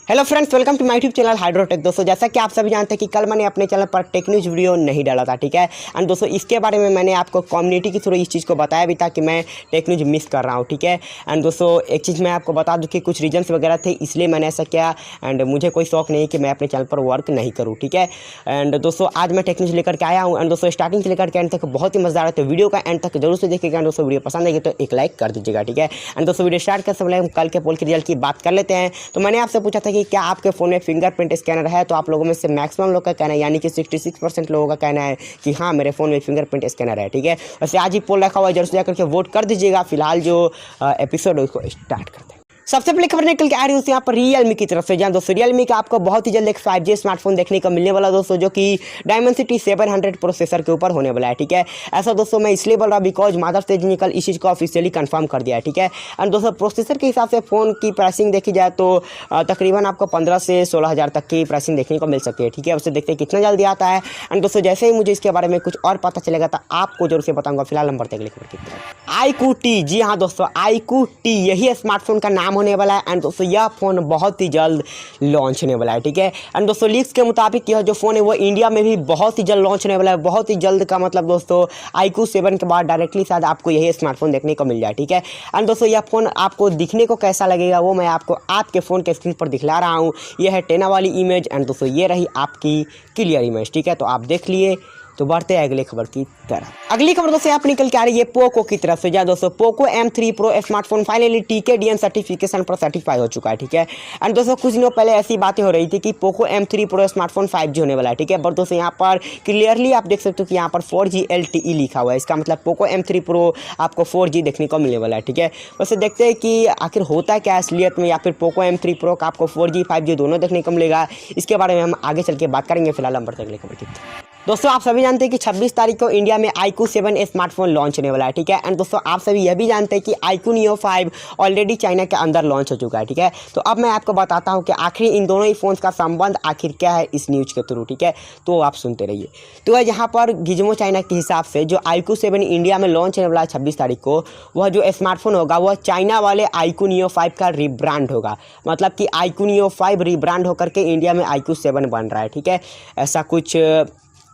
Hello friends, welcome to my YouTube channel Hydrotech. दोस्तों, जैसा कि आप सभी जानते हैं कि कल मैंने अपने चैनल पर टेक न्यूज़ वीडियो नहीं डाला था, ठीक है। एंड दोस्तों, इसके बारे में मैंने आपको कम्युनिटी के थ्रू इस चीज़ को बताया भी था कि मैं टेक न्यूज़ मिस कर रहा हूँ, ठीक है। एंड दोस्तों, एक चीज़ मैं आपको बता दूँ कि कुछ रीजन्स वगैरह थे, इसलिए मैंने ऐसा किया। एंड मुझे कोई शौक नहीं कि मैं अपने चैनल पर वर्क नहीं करूँ, ठीक है। एंड दोस्तों, आज मैं टेक न्यूज़ लेकर के आया हूँ। एंड दोस्तों, स्टार्टिंग से लेकर के एंड तक बहुत ही मज़ेदार है, तो वीडियो का एंड तक जरूर से देखिएगा। एंड दोस्तों, वीडियो पसंद आएगी तो एक लाइक कर दीजिएगा, ठीक है। एंड दोस्तों, वीडियो स्टार्ट कर समय हम कल के पोल के रिजल्ट की बात कर लेते हैं। तो मैंने आपसे पूछा था कि क्या आपके फ़ोन में फिंगरप्रिंट स्कैनर है, तो आप लोगों में से मैक्सिमम लोग का कहना है, यानी कि 66% लोगों का कहना है कि हाँ, मेरे फ़ोन में फिंगरप्रिंट स्कैनर है, ठीक है। वैसे आज ही पोल रखा हुआ है, जरूर से जाकर के वोट कर दीजिएगा। फिलहाल जो एपिसोड है उसको स्टार्ट करते हैं। सबसे पहले खबर निकल के आ रही है यहाँ पर Realme की तरफ से। जहाँ दोस्तों Realme का आपको बहुत ही जल्द एक 5G स्मार्टफोन देखने को मिलने वाला दोस्तों, जो कि Dimensity 700 प्रोसेसर के ऊपर होने वाला है, ठीक है। ऐसा दोस्तों मैं इसलिए बोल रहा हूँ बिकॉज मादर से निकल इस चीज़ को ऑफिशियली कंफर्म कर दिया है, ठीक है। एंड दोस्तों, प्रोसेसर के हिसाब से फ़ोन की प्राइसिंग देखी जाए तो तकरीबन आपको 15 से 16 हज़ार तक की प्राइसिंग देखने को मिल सकती है, ठीक है। उससे देखते हैं कितना जल्दी आता है। एंड दोस्तों, जैसे ही मुझे इसके बारे में कुछ और पता चलेगा तो आपको जरूर से बताऊंगा। फिलहाल नंबर तक खबर की तरफ IQOO T, जी हाँ दोस्तों, IQOO T यही स्मार्टफोन का नाम होने वाला है। एंड दोस्तों, यह फ़ोन बहुत ही जल्द लॉन्च होने वाला है, ठीक है। एंड दोस्तों, लीक्स के मुताबिक यह जो फ़ोन है वो इंडिया में भी बहुत ही जल्द लॉन्च होने वाला है। बहुत ही जल्द का मतलब दोस्तों, IQOO 7 के बाद डायरेक्टली शायद आपको यही स्मार्टफोन देखने को मिल जाए, ठीक है। एंड दोस्तों, यह फ़ोन आपको दिखने को कैसा लगेगा वो मैं आपको आपके फ़ोन के स्क्रीन पर दिखला रहा हूँ। यह है टेना वाली इमेज। एंड दोस्तों, ये रही आपकी क्लियर इमेज, ठीक है। तो आप देख लिए। तो बढ़ते हैं अगली खबर की तरफ। अगली खबर दोस्तों यहाँ पर निकल के आ रही है पोको की तरफ से। जहाँ दोस्तों Poco M3 Pro smartphone finally TKDN certification पर सर्टिफाई हो चुका है, ठीक है। एंड दोस्तों, कुछ दिनों पहले ऐसी बातें हो रही थी कि Poco M3 Pro smartphone 5G होने वाला है, ठीक है। बट दोस्तों, यहाँ पर क्लियरली आप देख सकते हो कि यहाँ पर 4G LTE लिखा हुआ है। इसका मतलब पोको M3 Pro आपको 4G देखने को मिलने वाला है, ठीक है। वैसे देखते हैं कि आखिर होता है क्या असलियत में, या फिर पोको M3 Pro का आपको 4G 5G दोनों देखने को मिलेगा। इसके बारे में हम आगे चल के बात करेंगे। फिलहाल नंबर तक अगली खबर की दोस्तों, आप सभी जानते हैं कि 26 तारीख को इंडिया में IQOO 7 स्मार्टफोन लॉन्च होने वाला है, ठीक है। एंड दोस्तों, आप सभी यह भी जानते हैं कि IQOO Neo5 ऑलरेडी चाइना के अंदर लॉन्च हो चुका है, ठीक है। तो अब मैं आपको बताता हूं कि आखिर इन दोनों ही फ़ोन्स का संबंध आखिर क्या है इस न्यूज़ के थ्रू, ठीक है। तो आप सुनते रहिए। तो यहाँ पर GIZMOCHINA के हिसाब से जो IQOO 7 इंडिया में लॉन्च होने वाला है 26 तारीख को, वह जो स्मार्टफोन होगा वह चाइना वाले IQOO Neo5 का रीब्रांड होगा। मतलब कि IQOO Neo5 रीब्रांड होकर के इंडिया में IQOO 7 बन रहा है, ठीक है। ऐसा कुछ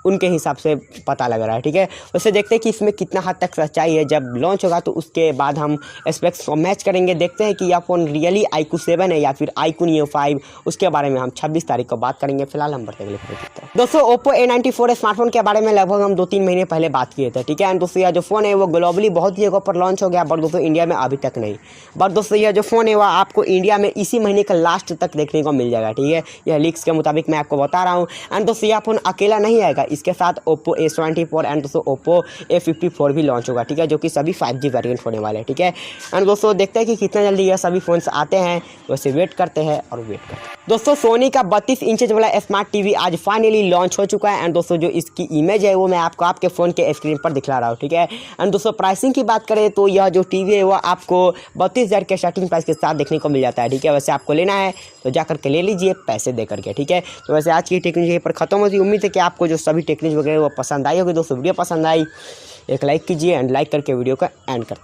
उनके हिसाब से पता लग रहा है, ठीक है। वैसे देखते हैं कि इसमें कितना हद तक सच्चाई है। जब लॉन्च होगा तो उसके बाद हम स्पेक्स को मैच करेंगे, देखते हैं कि यह फ़ोन रियली IQOO 7 है या फिर IQOO Neo5। उसके बारे में हम 26 तारीख को बात करेंगे। फिलहाल हम बढ़ते अगले खबर दोस्तों, OPPO A94 स्मार्टफोन के बारे में लगभग हम 2-3 महीने पहले बात किए थे, ठीक है। एंड दोस्तों, यह जो फ़ोन है वो ग्लोबली बहुत ही जगहों पर लॉन्च हो गया, बट दोस्तों इंडिया में अभी तक नहीं। बट दोस्तों, यह जो फ़ोन है वह आपको इंडिया में इसी महीने का लास्ट तक देखने को मिल जाएगा, ठीक है। यह लीक्स के मुताबिक मैं आपको बता रहा हूँ। एंड दोस्तों, यह फ़ोन अकेला नहीं आएगा, इसके साथ OPPO A74 एंड दोस्तों OPPO A54 भी लॉन्च होगा, ठीक है, जो कि सभी 5G वेरिएंट होने वाले हैं, ठीक है। एंड दोस्तों, देखते हैं कि कितना जल्दी यह सभी फ़ोन्स आते हैं। वैसे वेट करते हैं और वेट करते हैं। दोस्तों, सोनी का 32 इंचेज वाला स्मार्ट टीवी आज फाइनली लॉन्च हो चुका है। एंड दोस्तों, जो इसकी इमेज है वो मैं आपको आपके फ़ोन के स्क्रीन पर दिखला रहा हूँ, ठीक है। एंड दोस्तों, प्राइसिंग की बात करें तो यह जो टीवी है वो आपको 32,000 के स्टार्टिंग प्राइस के साथ देखने को मिल जाता है, ठीक है। वैसे आपको लेना है तो जाकर के ले लीजिए पैसे दे करके, ठीक है। तो वैसे आज की टेक्नोलॉजी यहीं पर खत्म होती है। उम्मीद है कि आपको जो सभी टेक्नोलॉजी वगैरह वो पसंद आई होगी। दोस्तों, वीडियो पसंद आई एक लाइक कीजिए एंड लाइक करके वीडियो का एंड करते हैं।